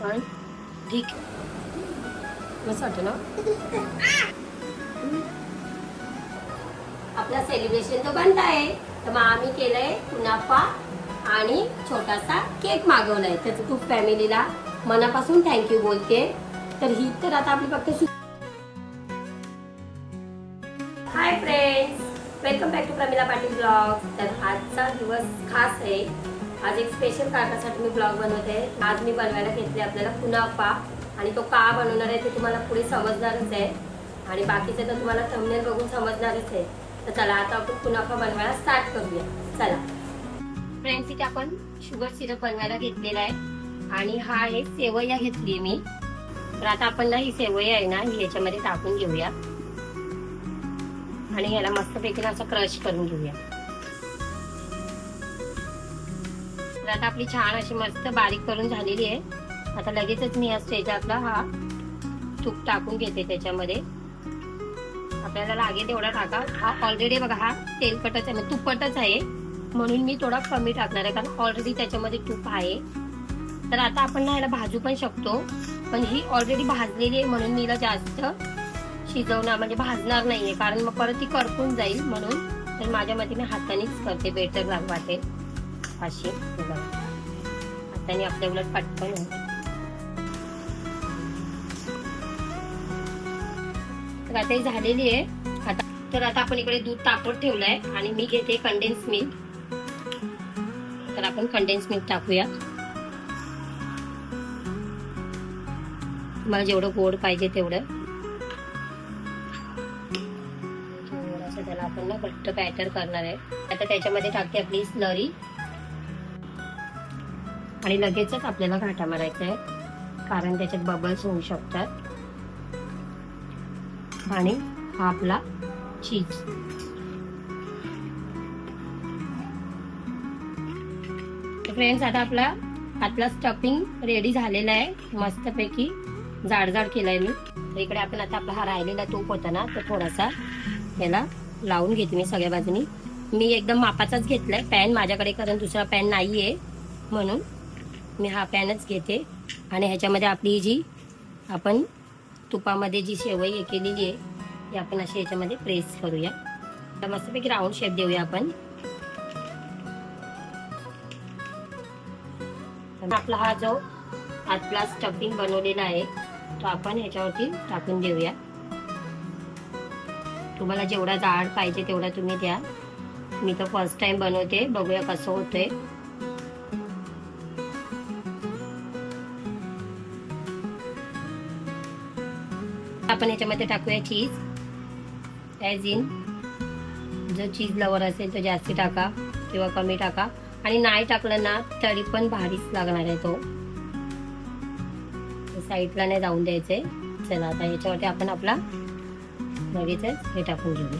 पण ठीक मस्त वाटतं ना. आपला सेलिब्रेशन तो बनत आहे, तर मग आम्ही केलंय कुनाफा आणि छोटासा केक मागवलाय. त्याचं खूप फॅमिलीला मनापासून थँक्यू बोलते. तर ही तर आता आपली फक्त hi friends, welcome back to Pramila Patil blog. तर आजचा दिवस खास आहे. आज एक स्पेशल कारणासाठी मी ब्लॉग बनवते. आज मी बनवायला घेतले आपल्याला कुनाफा, आणि तो का बनवणार आहे ते तुम्हाला पुढे समजणारच आहे, आणि बाकीचं तर तुम्हाला थंबनेल बघून समजणारच आहे. तर चला आता आपण कुनाफा बनवायला स्टार्ट करूया. चला फ्रेंड्स, इथे आपण शुगर सिरप बनवायला घेतलेला आहे, आणि हा आहे सेवया घेतली मी. तर आता आपण ना ही सेवया आहे ना ही याच्यामध्ये टाकून घेऊया, आणि याला मस्तपैकी असं क्रश करून घेऊया. तर आता आपली छान अशी मस्त बारीक करून झालेली आहे. आता लगेचच मी या स्टेजला हा तूप टाकून घेते. त्याच्यामध्ये आपल्याला लागेल तेवढा टाका. हा ऑलरेडी बघा हा तेलकटच आहे, तुपटच आहे, म्हणून मी थोडा कमी टाकणार आहे, कारण ऑलरेडी त्याच्यामध्ये तूप आहे. तर आता आपण ना याला भाजू पण शकतो, पण ही ऑलरेडी भाजलेली आहे म्हणून मी हिला जास्त शिजवणार म्हणजे भाजणार नाहीये, कारण मग परत ती करपून जाईल. म्हणून तर माझ्या मते मी हातानेच करते, बेटर वाटेल अशी. हाताने आपल्या उलट पटकन होते. तर आता ही झालेली आहे. आता आपण इकडे दूध तापवत ठेवलंय, आणि मी घेते कंडेन्स मिल्क. तर आपण कंडेन्स मिल्क टाकूया. मला जेवढं गोड पाहिजे तेवढं. थोडंसं त्याला आपण ना घट्ट बॅटर करणार आहे. आता त्याच्यामध्ये टाकते आपली स्लरी, आणि लगेचच आपल्याला घाटा मारायचा आहे, कारण त्याच्यात बबल्स होऊ शकतात. आणि हा आपला चीज. फ्रेंड्स, आता आपला स्टफिंग रेडी झालेला आहे. मस्तपैकी जाड जाड केलाय मी. तर इकडे आपण आता आपला हा राहिलेला तूप होता ना, तो थोडासा याला लावून घेते मी सगळ्या बाजूनी. मी एकदम मापाचाच घेतलाय पॅन माझ्याकडे, कारण दुसरा पॅन नाहीये, म्हणून मी हा पॅनच घेते. आणि ह्याच्यामध्ये आपली जी आपण तुपामध्ये जी शेवई केलेली आहे ती आपण अशी याच्यामध्ये प्रेस करूया. तर मस्तपैकी राऊंड शेप देऊया आपण. आपला हा जो आतला स्टफिंग बनवलेला आहे तो आपण ह्याच्यावरती टाकून देऊया. तुम्हाला जेवढा जाड पाहिजे तेवढा तुम्ही द्या. मी तर फर्स्ट टाइम बनवते, बघूया कसं होतंय. आपण याच्यामध्ये टाकूया चीज. ॲज इन जो चीज लवर असेल तो जास्ती टाका किंवा कमी टाका, आणि नाही टाकलं ना तरी पण भारीच लागणार आहे तो. साईडला नाही जाऊन द्यायचंय. चला आता याच्यावरती आपण आपला लगेचच हे टाकून घेऊ.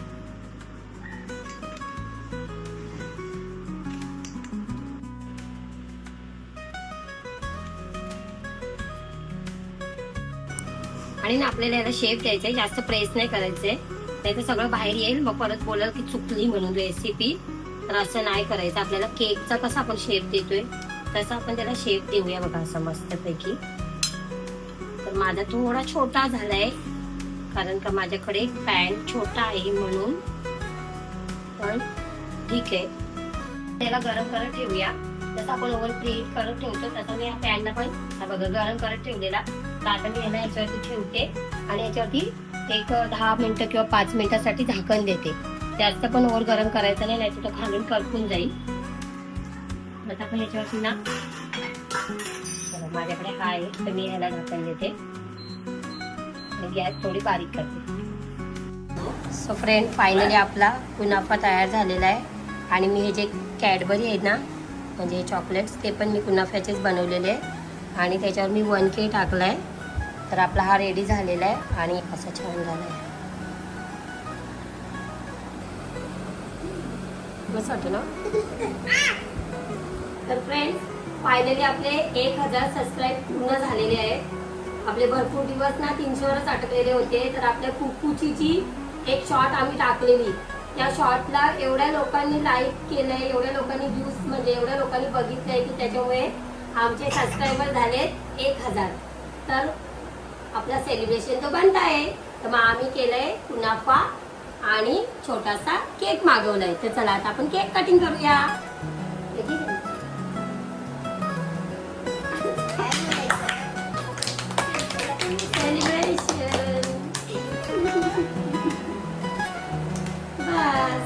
आणि ना आपल्याला याला शेप द्यायचा आहे, जास्त प्रेस नाही करायचंय, नाही तर सगळं बाहेर येईल, मग परत बोलाल की चुकली म्हणून रेसिपी. तर असं नाही करायचं. आपल्याला केकचा कसा आपण शेप देतोय तसा आपण त्याला शेप देऊया बघा, असं मस्तपैकी. तर माझा थोडा छोटा झालाय, कारण का माझ्याकडे पॅन छोटा आहे म्हणून. पण ठीक आहे, त्याला गरम करत ठेवूया. जसं आपण ओव्हन प्रीहीट करत ठेवतो तसं मी या पॅनला पण बघा गरम करत ठेवलेला. तर आता मी याला याच्यावरती ठेवते, आणि याच्यावरती एक 10 मिनिटं किंवा 5 मिनिटासाठी झाकण देते. जास्त पण ओव्हन गरम करायचं नाही, नाहीतर तो खालून करपून जाईल. आता आपण याच्यावरती ना माझ्याकडे हा आहे तर मी ह्याला झाकण देते, आणि गॅस थोडी बारीक करते. सो फ्रेंड, फायनली आपला कुनाफा तयार झालेला आहे. आणि मी हे जे कॅडबरी आहे ना म्हणजे चॉकलेट्स, ते पण मी कुनाफ्याचेच बनवलेले आहे, आणि त्याच्यावर मी 1K टाकलाय. तर आपला हा रेडी झालेला आहे, आणि असं छान झालं आहे. मस्त वाटतं ना. तर फ्रेंड्स, फायनली आपले 1000 सबस्क्राईब पूर्ण झालेले आहेत. आपले भरपूर दिवस ना 300वरच अटकलेले होते. तर आपल्या कुकूची एक शॉर्ट आम्ही टाकलेली, त्या शॉर्टला एवढ्या लोकांनी लाईक केलंय, एवढ्या लोकांनी व्ह्यूज म्हणजे एवढ्या लोकांनी बघितलंय की त्याच्यामुळे आमचे सबस्क्रायबर झालेत 1000. तर आपला सेलिब्रेशन तो बनत आहे. तर मग आम्ही केलंय कुनाफा आणि छोटासा केक मागवलाय. तर चला आता आपण केक कटिंग करूया. सेलिब्रेशन बस.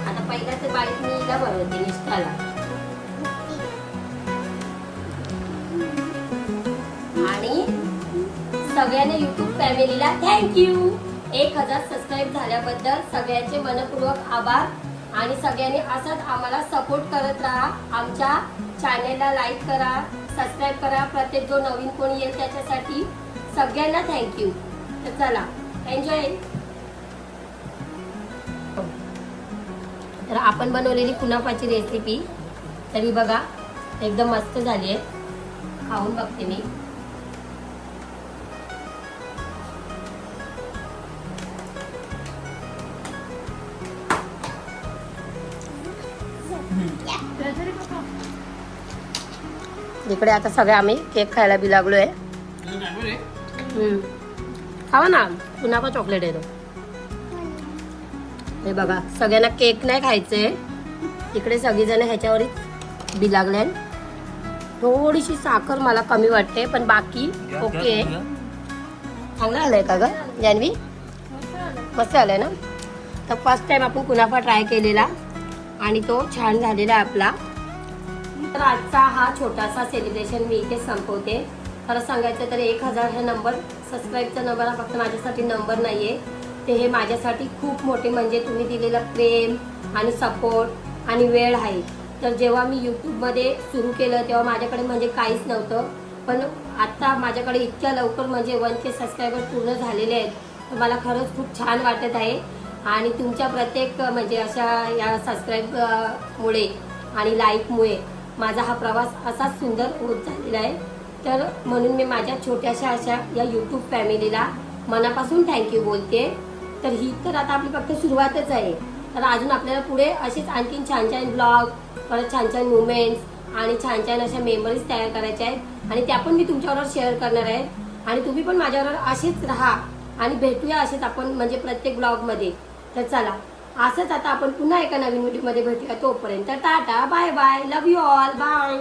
आता पहिला तर बाईक मी हिला बनवते निष्ठाला. आणि सगळ्यांना युट्यूब फॅमिलीला थँक्यू. 1000 सबस्क्राईब झाल्याबद्दल सगळ्यांचे मनपूर्वक आभार. आणि सगळ्यांनी असंच आम्हाला सपोर्ट करत राहा. आमच्या चॅनेलला लाईक करा, सबस्क्राईब करा. प्रत्येक जो नवीन कोणी येईल त्याच्यासाठी सगळ्यांना थँक्यू. तर चला एन्जॉय. तर आपण बनवलेली कुनाफाची रेसिपी तरी बघा एकदम मस्त झाली आहे. खाऊन बघते मी. इकडे आता सगळे आम्ही केक खायला बी लागलोय. खावा ना. कुनाफा चॉकलेट आहे तो. हे बघा सगळ्यांना केक नाही खायचंय. इकडे सगळीजण ह्याच्यावरच बी लागले. थोडीशी साखर मला कमी वाटते पण बाकी ओके. चांगलं आलंय का ग जान्हवी? मस्त आलंय ना. तर फर्स्ट टाइम आपण कुनाफा ट्राय केलेला आणि तो छान झालेला आपला. तर आजचा हा छोटासा सेलिब्रेशन मी इथे संपवते. खरं सांगायचं तर 1000 हा नंबर, सबस्क्राईबचा नंबर हा फक्त माझ्यासाठी नंबर नाहीये. ते हे माझ्यासाठी खूप मोठे म्हणजे तुम्ही दिलेलं प्रेम आणि सपोर्ट आणि वेळ आहे. तर जेव्हा मी यूट्यूबमध्ये सुरू केलं तेव्हा माझ्याकडे म्हणजे काहीच नव्हतं. पण आत्ता माझ्याकडे इतक्या लवकर म्हणजे 1K सबस्क्रायबर पूर्ण झालेले आहेत. तर मला खरंच खूप छान वाटत आहे. आणि तुमच्या प्रत्येक म्हणजे अशा या सबस्क्राईबमुळे आणि लाईकमुळे माझा हा प्रवास असाच सुंदर होत झालेला आहे. तर म्हणून मी माझ्या छोट्याशा अशा या यूट्यूब फॅमिलीला मनापासून थँक्यू बोलते. तर ही तर आता आपली फक्त सुरुवातच आहे. तर अजून आपल्याला पुढे अशीच आणखीन छान छान ब्लॉग, परत छान छान मुवमेंट्स आणि छान छान अशा मेमरीज तयार करायच्या आहेत. आणि त्या पण मी तुमच्याबरोबर शेअर करणार आहे. आणि तुम्ही पण माझ्याबरोबर अशीच राहा आणि भेटूया असेच आपण म्हणजे प्रत्येक ब्लॉगमध्ये. तर चला असंच आता आपण पुन्हा एका नवीन व्हिडिओमध्ये भेटूया. तोपर्यंत tata bye bye. Love you all. Bye.